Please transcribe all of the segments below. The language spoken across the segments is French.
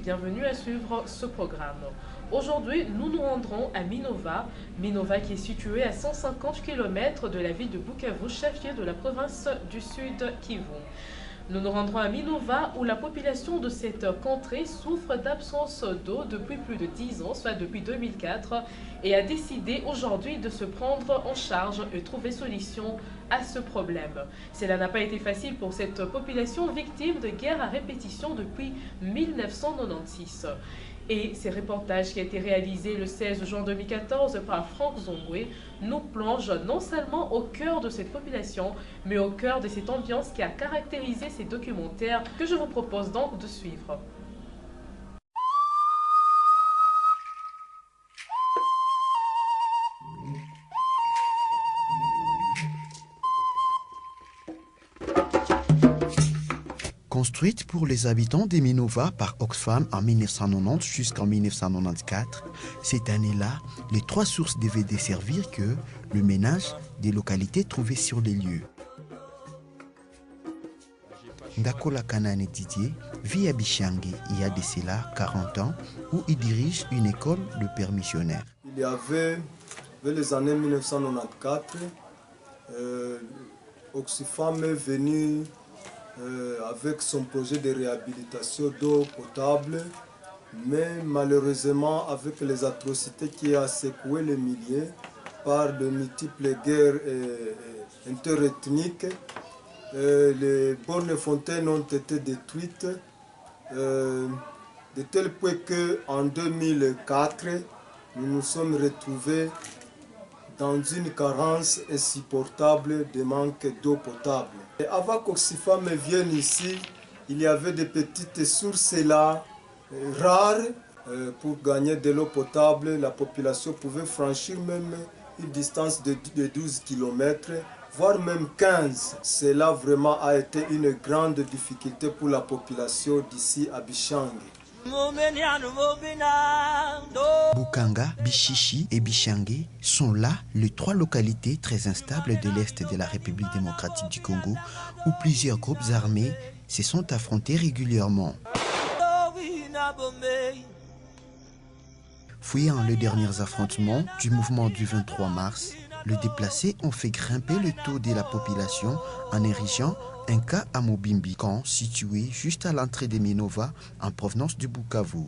bienvenue à suivre ce programme. Aujourd'hui, nous nous rendrons à Minova. Minova qui est située à 150 km de la ville de Bukavu, chef-lieu de la province du Sud Kivu. Nous nous rendrons à Minova où la population de cette contrée souffre d'absence d'eau depuis plus de 10 ans, soit depuis 2004, et a décidé aujourd'hui de se prendre en charge et trouver solution à ce problème. Cela n'a pas été facile pour cette population victime de guerres à répétition depuis 1996. Et ces reportages qui a été réalisé le 16 juin 2014 par Franck Zongwe nous plongent non seulement au cœur de cette population, mais au cœur de cette ambiance qui a caractérisé ces documentaires que je vous propose donc de suivre. Construite pour les habitants des Minova par Oxfam en 1990 jusqu'en 1994, cette année-là, les trois sources devaient desservir que le ménage des localités trouvées sur les lieux. Ndakola Kanane Didier vit à Bichangi il y a de cela 40 ans où il dirige une école de pères missionnaires. Il y avait, vers les années 1994, Oxfam est venu avec son projet de réhabilitation d'eau potable, mais malheureusement avec les atrocités qui ont secoué les milliers par de multiples guerres interethniques, les bornes fontaines ont été détruites de tel point qu'en 2004, nous nous sommes retrouvés dans une carence insupportable de manque d'eau potable. Et avant qu'Oxfam vienne ici, il y avait des petites sources là, rares. Pour gagner de l'eau potable, la population pouvait franchir même une distance de 12 km, voire même 15. Cela vraiment a été une grande difficulté pour la population d'ici à Bichangi. Bukanga, Bichichi et Bichangi sont là les trois localités très instables de l'Est de la République démocratique du Congo où plusieurs groupes armés se sont affrontés régulièrement. Fuyant les derniers affrontements du mouvement du 23 mars, les déplacés ont fait grimper le taux de la population en érigeant un cas à Mobimbi, camp situé juste à l'entrée de Minova en provenance du Bukavu.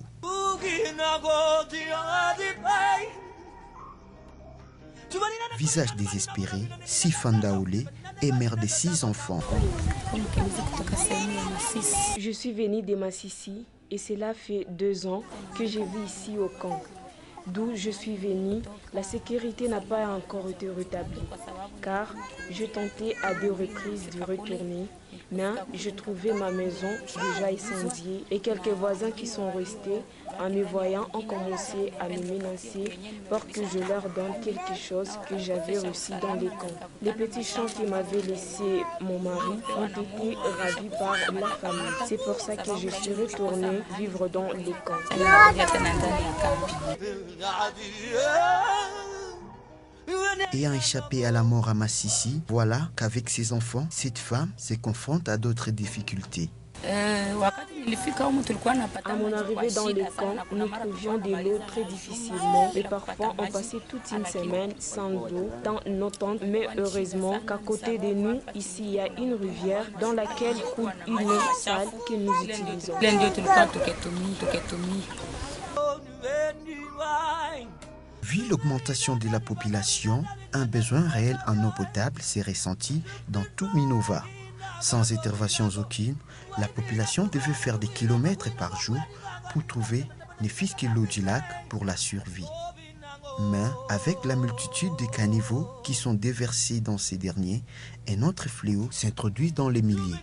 Visage désespéré, Sifandaoulé est mère de 6 enfants. Je suis venue de Massissi et cela fait 2 ans que je vis ici au camp. D'où je suis venue, la sécurité n'a pas encore été rétablie, car je tentais à 2 reprises de retourner, mais je trouvais ma maison déjà incendiée et quelques voisins qui sont restés, en me voyant, ont commencé à me menacer pour que je leur donne quelque chose que j'avais reçu dans les camps. Les petits champs qui m'avaient laissé mon mari ont été ravis par la famille. C'est pour ça que je suis retournée vivre dans les camps. Ayant échappé à la mort à Massissi, voilà qu'avec ses enfants, cette femme se confronte à d'autres difficultés. À mon arrivée dans les camps, nous trouvions de l'eau très difficilement et parfois on passait toute une semaine sans eau dans nos tentes. Mais heureusement qu'à côté de nous, ici il y a une rivière dans laquelle coule une eau sale que nous utilisons. Vu l'augmentation de la population, un besoin réel en eau potable s'est ressenti dans tout Minova. Sans intervention aucune, la population devait faire des kilomètres par jour pour trouver ne fût-ce que l'eau du lac pour la survie. Mais avec la multitude de caniveaux qui sont déversés dans ces derniers, un autre fléau s'introduit dans les milliers.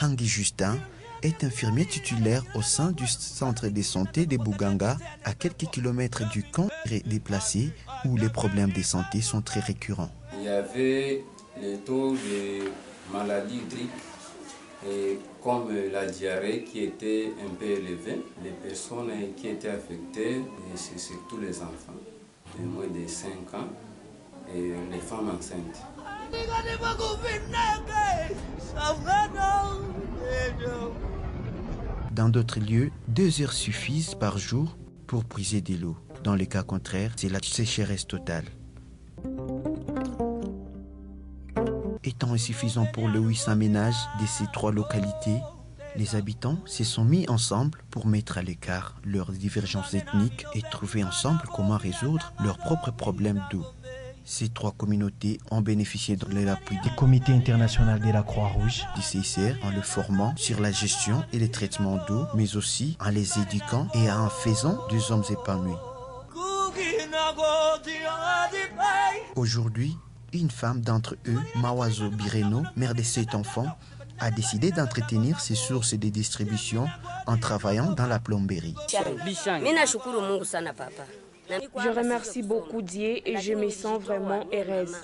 Hangi Justin est infirmier titulaire au sein du centre de santé de Buganga, à quelques kilomètres du camp déplacé où les problèmes de santé sont très récurrents. Il y avait le taux de maladies hydriques comme la diarrhée qui était un peu élevé. Les personnes qui étaient affectées, c'est surtout les enfants de moins de 5 ans et les femmes enceintes. Dans d'autres lieux, 2 heures suffisent par jour pour puiser de l'eau. Dans le cas contraire, c'est la sécheresse totale. Étant insuffisant pour les 800 ménages de ces 3 localités, les habitants se sont mis ensemble pour mettre à l'écart leurs divergences ethniques et trouver ensemble comment résoudre leurs propres problèmes d'eau. Ces 3 communautés ont bénéficié de l'appui du Comité international de la Croix-Rouge, du CICR, en le formant sur la gestion et le traitement d'eau, mais aussi en les éduquant et en faisant des hommes épanouis. Aujourd'hui, une femme d'entre eux, Mawazo Bireno, mère de 7 enfants, a décidé d'entretenir ses sources de distribution en travaillant dans la plomberie. Je remercie beaucoup Dieu et je me sens vraiment heureuse.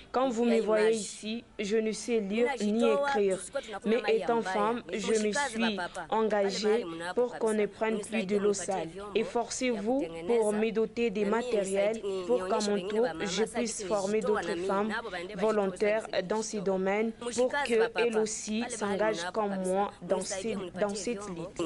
Quand vous me voyez ici, je ne sais lire ni écrire. Mais étant femme, je me suis engagée pour qu'on ne prenne plus de l'eau sale. Efforcez-vous pour me doter des matériels pour qu'à mon tour, je puisse former d'autres femmes volontaires dans ces domaines pour qu'elles aussi s'engagent comme moi dans cette lutte.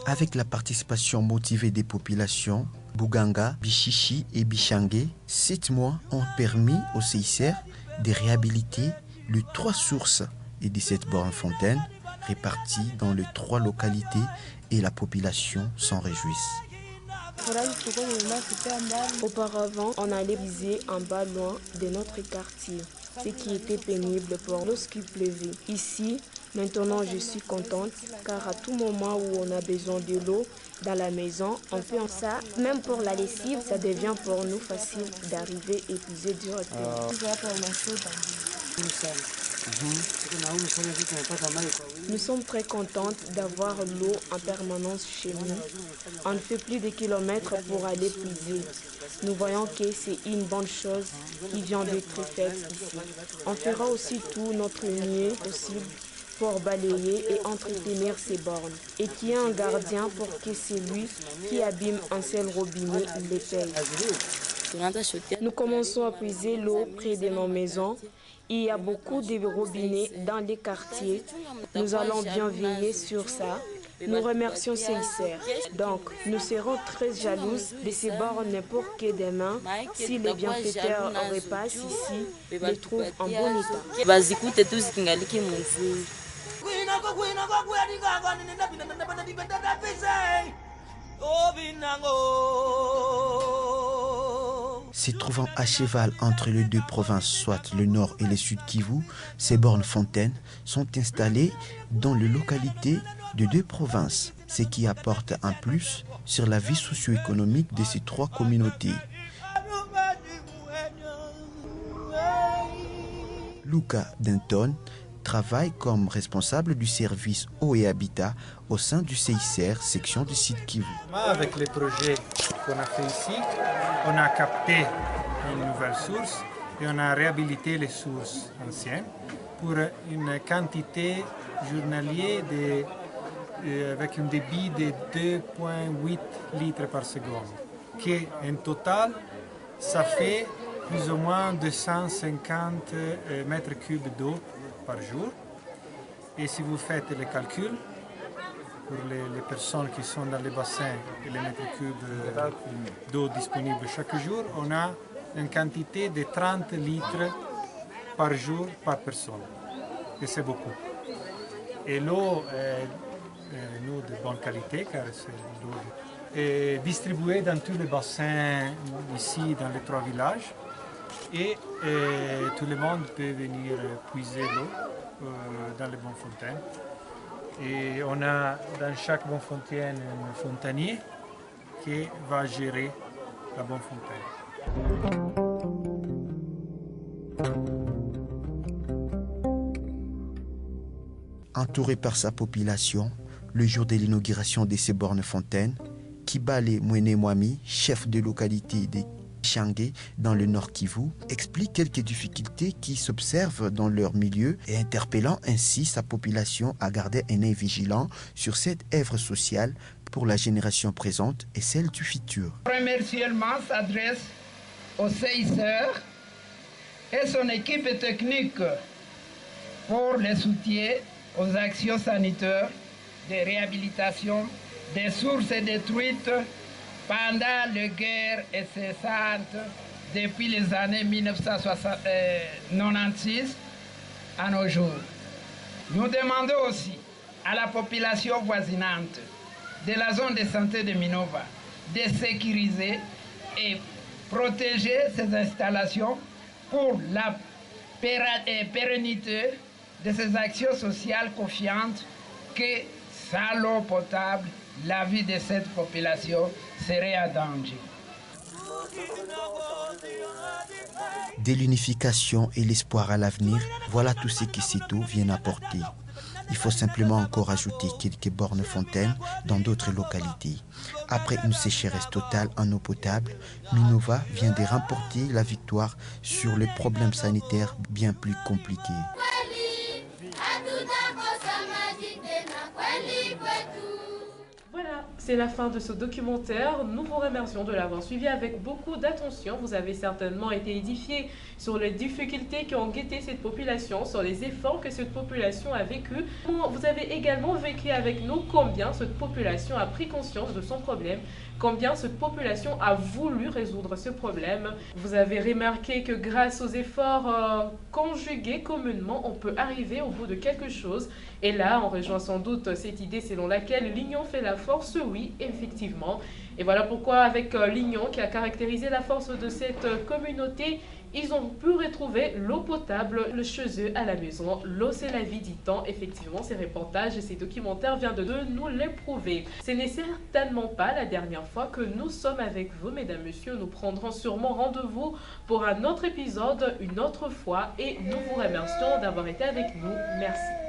Avec la participation motivée des populations, Buganga, Bichichi et Bichangué, 7 mois ont permis au CICR de réhabiliter les 3 sources et 17 bornes fontaines réparties dans les 3 localités et la population s'en réjouisse. Auparavant, on allait puiser en bas loin de notre quartier, ce qui était pénible pour lorsqu'il pleuvait. Ici, maintenant je suis contente car à tout moment où on a besoin de l'eau dans la maison, on peut en ça. Même pour la lessive, ça devient pour nous facile d'arriver et puiser directement. Nous sommes très contentes d'avoir l'eau en permanence chez nous. On ne fait plus de kilomètres pour aller puiser. Nous voyons que c'est une bonne chose qui vient d'être faite ici. On fera aussi tout notre mieux possible pour balayer et entretenir ces bornes. Et qu'il y ait un gardien pour que celui qui abîme un seul robinet les paye. Nous commençons à puiser l'eau près de nos maisons. Il y a beaucoup de robinets dans les quartiers. Nous allons bien veiller sur ça. Nous remercions CICR. Donc, nous serons très jalouses de ces bornes pour que demain, si les bienfaiteurs repassent ici, les trouvent en bon état. Se trouvant à cheval entre les 2 provinces, soit le nord et le sud Kivu, ces bornes fontaines sont installées dans les localités de 2 provinces, ce qui apporte un plus sur la vie socio-économique de ces 3 communautés. Luca Denton travaille comme responsable du service eau et habitat au sein du CICR, section du site Kivu. Avec les projets qu'on a fait ici, on a capté une nouvelle source et on a réhabilité les sources anciennes pour une quantité journalière avec un débit de 2,8 litres par seconde, qui en total, ça fait plus ou moins 250 mètres cubes d'eau par jour. Et si vous faites les calculs, pour les personnes qui sont dans les bassins et les mètres cubes d'eau disponibles chaque jour, on a une quantité de 30 litres par jour par personne. Et c'est beaucoup. Et l'eau est une eau de bonne qualité, car c'est l'eau est distribuée dans tous les bassins ici dans les 3 villages. Et tout le monde peut venir puiser l'eau dans les bonnes fontaines. Et on a dans chaque bonne fontaine un fontanier qui va gérer la bonne fontaine. Entouré par sa population, le jour de l'inauguration de ces bornes fontaines, Kibale Mwene-Mwami, chef de localité de Changué dans le Nord Kivu, explique quelques difficultés qui s'observent dans leur milieu et interpellant ainsi sa population à garder un œil vigilant sur cette œuvre sociale pour la génération présente et celle du futur. Remerciement s'adresse au CICR et son équipe technique pour le soutien aux actions sanitaires de réhabilitation des sources détruites pendant les guerres incessantes depuis les années 1996 à nos jours. Nous demandons aussi à la population voisinante de la zone de santé de Minova de sécuriser et protéger ces installations pour la pérennité de ces actions sociales confiantes que sans l'eau potable, la vie de cette population serait en danger. Dès l'unification et l'espoir à l'avenir, voilà tout ce que Seto vient apporter. Il faut simplement encore ajouter quelques bornes fontaines dans d'autres localités. Après une sécheresse totale en eau potable, Minova vient de remporter la victoire sur les problèmes sanitaires bien plus compliqués. Voilà, c'est la fin de ce documentaire. Nous vous remercions de l'avoir suivi avec beaucoup d'attention. Vous avez certainement été édifiés sur les difficultés qui ont guetté cette population, sur les efforts que cette population a vécu. Vous avez également vécu avec nous combien cette population a pris conscience de son problème, combien cette population a voulu résoudre ce problème. Vous avez remarqué que grâce aux efforts conjugués communément, on peut arriver au bout de quelque chose. Et là, on rejoint sans doute cette idée selon laquelle l'union fait la force, oui, effectivement. Et voilà pourquoi avec l'union qui a caractérisé la force de cette communauté, ils ont pu retrouver l'eau potable chez eux à la maison. L'eau, c'est la vie, dit-on. Effectivement, ces reportages et ces documentaires viennent de nous l'éprouver. Ce n'est certainement pas la dernière fois que nous sommes avec vous, mesdames, messieurs. Nous prendrons sûrement rendez-vous pour un autre épisode, une autre fois. Et nous vous remercions d'avoir été avec nous. Merci.